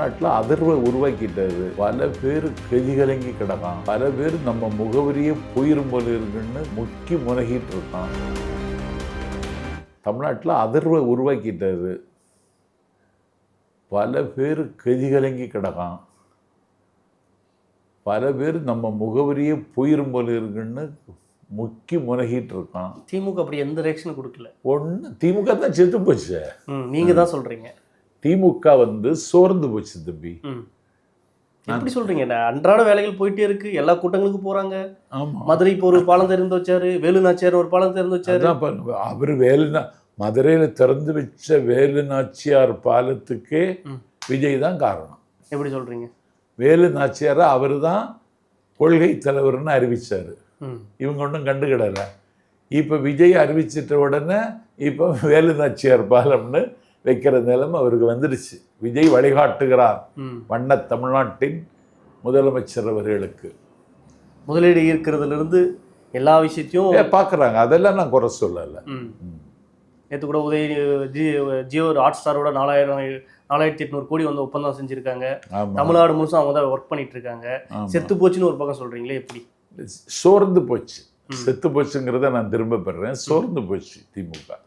தமிழ்நாட்டில் அதிர்வை உருவாக்கிட்டது. பல பேர் கெதிகலங்கி கிடக்கான். பல பேர் நம்ம முகவரியே போயிரும் போல இருக்குன்னு முக்கி முனகிட்டு இருக்கான். தமிழ்நாட்டில் அதிர்வை உருவாக்கிட்டது. பல பேர் கெதிகலங்கி கிடக்கான். பல பேர் நம்ம முகவரியே போயிரும் போல இருக்குன்னு முக்கி முனகிட்டு இருக்கான். திமுக அப்படி எந்த ரியாக்ஷனும் கொடுக்கல. திமுக தான் செத்து போச்சு. நீங்க தான் சொல்றீங்க திமுக சோர்ந்து போச்சு தம்பி. எப்படி சொல்றீங்க? அன்றாட வேலைகள் போயிட்டே இருக்கு, எல்லா கூட்டங்களுக்கும் போறாங்க. ஆமா, மதுரை இப்போ ஒரு பாலம் திறந்து வச்சாரு, வேலுநாச்சியார் ஒரு பாலம் திறந்து வச்சாரு. அவர் மதுரையில திறந்து வச்ச வேலுநாச்சியார் பாலத்துக்கே விஜய் தான் காரணம். எப்படி சொல்றீங்க? வேலுநாச்சியாரை அவர் தான் கொள்கை தலைவர்னு அறிவிச்சாரு. இவங்க ஒன்றும் கண்டுக்கிடல. இப்போ விஜய் அறிவிச்சிட்ட உடனே இப்போ வேலுநாச்சியார் பாலம்னு வைக்கிற நிலைமை அவருக்கு வந்துடுச்சு. விஜய் வழிகாட்டுகிறார் வண்ண தமிழ்நாட்டின் முதலமைச்சர் அவர்களுக்கு. முதலீடு ஈர்க்கிறதுல இருந்து எல்லா விஷயத்தையும் பார்க்குறாங்க. அதெல்லாம் நான் குறை சொல்லலை. நேற்று கூட ஜியோ ஹாட் ஸ்டாரோட 4800 கோடி ஒப்பந்தம் செஞ்சுருக்காங்க. தமிழ்நாடு முழுசும் அவங்க தான் ஒர்க் பண்ணிட்டு இருக்காங்க. செத்து போச்சுன்னு ஒரு பக்கம் சொல்றீங்களே, எப்படி? சோர்ந்து போச்சு. செத்து போச்சுங்கிறத நான் திரும்ப பெறேன். சோர்ந்து போச்சு திமுக.